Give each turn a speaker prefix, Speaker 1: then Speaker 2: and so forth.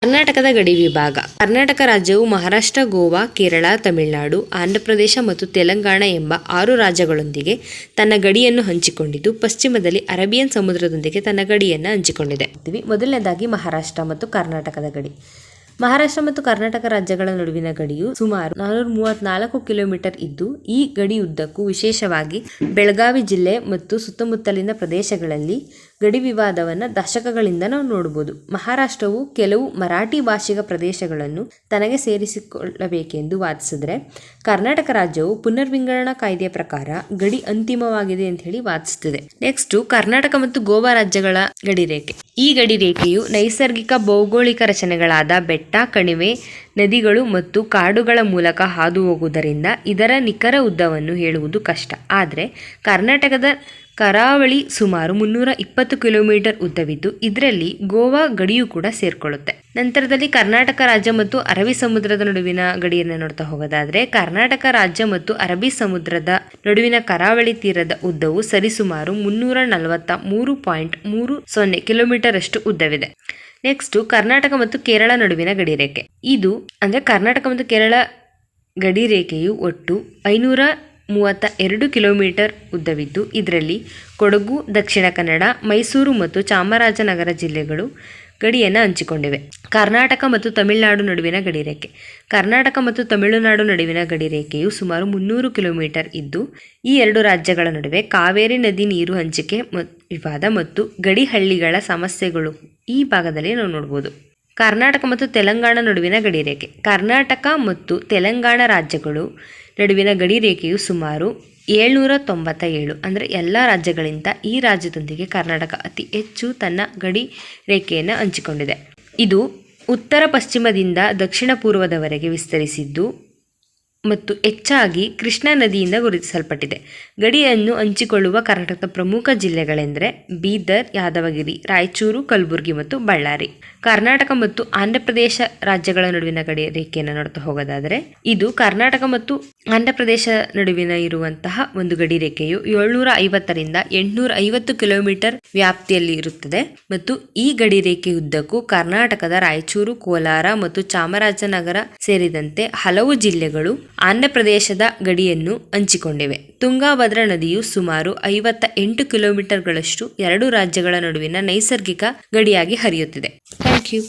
Speaker 1: ಕರ್ನಾಟಕದ ಗಡಿ ವಿಭಾಗ. ಕರ್ನಾಟಕ ರಾಜ್ಯವು ಮಹಾರಾಷ್ಟ್ರ, ಗೋವಾ, ಕೇರಳ, ತಮಿಳುನಾಡು, ಆಂಧ್ರಪ್ರದೇಶ ಮತ್ತು ತೆಲಂಗಾಣ ಎಂಬ 6 ರಾಜ್ಯಗಳೊಂದಿಗೆ ತನ್ನ ಗಡಿಯನ್ನು ಹಂಚಿಕೊಂಡಿದ್ದು, ಪಶ್ಚಿಮದಲ್ಲಿ ಅರೇಬಿಯನ್ ಸಮುದ್ರದೊಂದಿಗೆ ತನ್ನ ಗಡಿಯನ್ನು ಹಂಚಿಕೊಂಡಿದೆ. ಮೊದಲನೇದಾಗಿ ಮಹಾರಾಷ್ಟ್ರ ಮತ್ತು ಕರ್ನಾಟಕದ ಗಡಿ. ಮಹಾರಾಷ್ಟ್ರ ಮತ್ತು ಕರ್ನಾಟಕ ರಾಜ್ಯಗಳ ನಡುವಿನ ಗಡಿಯು ಸುಮಾರು 434 ಕಿಲೋಮೀಟರ್ ಇದ್ದು, ಈ ಗಡಿ ಉದ್ದಕ್ಕೂ ವಿಶೇಷವಾಗಿ ಬೆಳಗಾವಿ ಜಿಲ್ಲೆ ಮತ್ತು ಸುತ್ತಮುತ್ತಲಿನ ಪ್ರದೇಶಗಳಲ್ಲಿ ಗಡಿ ವಿವಾದವನ್ನು ದಶಕಗಳಿಂದ ನಾವು ನೋಡಬಹುದು. ಮಹಾರಾಷ್ಟ್ರವು ಕೆಲವು ಮರಾಠಿ ಭಾಷಿಕ ಪ್ರದೇಶಗಳನ್ನು ತನಗೆ ಸೇರಿಸಿಕೊಳ್ಳಬೇಕೆಂದು ವಾದಿಸಿದರೆ, ಕರ್ನಾಟಕ ರಾಜ್ಯವು ಪುನರ್ವಿಂಗಡಣಾ ಕಾಯ್ದೆಯ ಪ್ರಕಾರ ಗಡಿ ಅಂತಿಮವಾಗಿದೆ ಅಂತ ಹೇಳಿ ವಾದಿಸುತ್ತಿದೆ. ನೆಕ್ಸ್ಟ್, ಕರ್ನಾಟಕ ಮತ್ತು ಗೋವಾ ರಾಜ್ಯಗಳ ಗಡಿ ರೇಖೆ. ಈ ಗಡಿ ರೇಖೆಯು ನೈಸರ್ಗಿಕ ಭೌಗೋಳಿಕ ರಚನೆಗಳಾದ ಬೆಟ್ಟ, ಕಣಿವೆ, ನದಿಗಳು ಮತ್ತು ಕಾಡುಗಳ ಮೂಲಕ ಹಾದು ಹೋಗುವುದರಿಂದ ಇದರ ನಿಖರ ಉದ್ದವನ್ನು ಹೇಳುವುದು ಕಷ್ಟ. ಆದರೆ ಕರ್ನಾಟಕದ ಕರಾವಳಿ ಸುಮಾರು 320 ಕಿಲೋಮೀಟರ್ ಉದ್ದವಿದ್ದು, ಇದರಲ್ಲಿ ಗೋವಾ ಗಡಿಯು ಕೂಡ ಸೇರ್ಕೊಳ್ಳುತ್ತೆ. ನಂತರದಲ್ಲಿ ಕರ್ನಾಟಕ ರಾಜ್ಯ ಮತ್ತು ಅರಬ್ಬಿ ಸಮುದ್ರದ ನಡುವಿನ ಗಡಿಯನ್ನು ನೋಡ್ತಾ ಹೋಗೋದಾದ್ರೆ, ಕರ್ನಾಟಕ ರಾಜ್ಯ ಮತ್ತು ಅರಬ್ಬಿ ಸಮುದ್ರದ ನಡುವಿನ ಕರಾವಳಿ ತೀರದ ಉದ್ದವು ಸರಿಸುಮಾರು 343.30 ಕಿಲೋಮೀಟರ್ ಅಷ್ಟು ಉದ್ದವಿದೆ. ನೆಕ್ಸ್ಟ್, ಕರ್ನಾಟಕ ಮತ್ತು ಕೇರಳ ನಡುವಿನ ಗಡಿ ರೇಖೆ. ಇದು ಅಂದರೆ ಕರ್ನಾಟಕ ಮತ್ತು ಕೇರಳ ಗಡಿ ರೇಖೆಯು ಒಟ್ಟು 532 ಕಿಲೋಮೀಟರ್ ಉದ್ದವಿದ್ದು, ಇದರಲ್ಲಿ ಕೊಡಗು, ದಕ್ಷಿಣ ಕನ್ನಡ, ಮೈಸೂರು ಮತ್ತು ಚಾಮರಾಜನಗರ ಜಿಲ್ಲೆಗಳು ಗಡಿಯನ್ನು ಹಂಚಿಕೊಂಡಿವೆ. ಕರ್ನಾಟಕ ಮತ್ತು ತಮಿಳುನಾಡು ನಡುವಿನ ಗಡಿ ರೇಖೆ. ಕರ್ನಾಟಕ ಮತ್ತು ತಮಿಳುನಾಡು ನಡುವಿನ ಗಡಿ ರೇಖೆಯು ಸುಮಾರು 300 ಕಿಲೋಮೀಟರ್ ಇದ್ದು, ಈ 2 ರಾಜ್ಯಗಳ ನಡುವೆ ಕಾವೇರಿ ನದಿ ನೀರು ಹಂಚಿಕೆ ವಿವಾದ ಮತ್ತು ಗಡಿ ಹಳ್ಳಿಗಳ ಸಮಸ್ಯೆಗಳು ಈ ಭಾಗದಲ್ಲಿ ನಾವು ನೋಡ್ಬೋದು. ಕರ್ನಾಟಕ ಮತ್ತು ತೆಲಂಗಾಣ ನಡುವಿನ ಗಡಿ ರೇಖೆ. ಕರ್ನಾಟಕ ಮತ್ತು ತೆಲಂಗಾಣ ರಾಜ್ಯಗಳು ನಡುವಿನ ಗಡಿ ರೇಖೆಯು ಸುಮಾರು 797, ಅಂದರೆ ಎಲ್ಲ ರಾಜ್ಯಗಳಿಂದ ಈ ರಾಜ್ಯದೊಂದಿಗೆ ಕರ್ನಾಟಕ ಅತಿ ಹೆಚ್ಚು ತನ್ನ ಗಡಿ ರೇಖೆಯನ್ನು ಹಂಚಿಕೊಂಡಿದೆ. ಇದು ಉತ್ತರ ಪಶ್ಚಿಮದಿಂದ ದಕ್ಷಿಣ ಪೂರ್ವದವರೆಗೆ ವಿಸ್ತರಿಸಿದ್ದು ಮತ್ತು ಹೆಚ್ಚಾಗಿ ಕೃಷ್ಣಾ ನದಿಯಿಂದ ಗುರುತಿಸಲ್ಪಟ್ಟಿದೆ. ಗಡಿಯನ್ನು ಹಂಚಿಕೊಳ್ಳುವ ಕರ್ನಾಟಕದ ಪ್ರಮುಖ ಜಿಲ್ಲೆಗಳೆಂದರೆ ಬೀದರ್, ಯಾದಗಿರಿ, ರಾಯಚೂರು, ಕಲಬುರಗಿ ಮತ್ತು ಬಳ್ಳಾರಿ. ಕರ್ನಾಟಕ ಮತ್ತು ಆಂಧ್ರಪ್ರದೇಶ ರಾಜ್ಯಗಳ ನಡುವಿನ ಗಡಿ ರೇಖೆಯನ್ನು ನೋಡ್ತಾ ಹೋಗೋದಾದರೆ, ಇದು ಕರ್ನಾಟಕ ಮತ್ತು ಆಂಧ್ರಪ್ರದೇಶ ನಡುವಿನ ಇರುವಂತಹ ಒಂದು ಗಡಿ ರೇಖೆಯು 750ರಿಂದ 850 ಕಿಲೋಮೀಟರ್ ವ್ಯಾಪ್ತಿಯಲ್ಲಿ ಇರುತ್ತದೆ ಮತ್ತು ಈ ಗಡಿ ರೇಖೆ ಉದ್ದಕ್ಕೂ ಕರ್ನಾಟಕದ ರಾಯಚೂರು, ಕೋಲಾರ ಮತ್ತು ಚಾಮರಾಜನಗರ ಸೇರಿದಂತೆ ಹಲವು ಜಿಲ್ಲೆಗಳು ಆಂಧ್ರಪ್ರದೇಶದ ಗಡಿಯನ್ನು ಹಂಚಿಕೊಂಡಿವೆ. ತುಂಗಾಭದ್ರಾ ನದಿಯು ಸುಮಾರು 58 ಕಿಲೋಮೀಟರ್ಗಳಷ್ಟು 2 ರಾಜ್ಯಗಳ ನಡುವಿನ ನೈಸರ್ಗಿಕ ಗಡಿಯಾಗಿ ಹರಿಯುತ್ತಿದೆ. Thank you.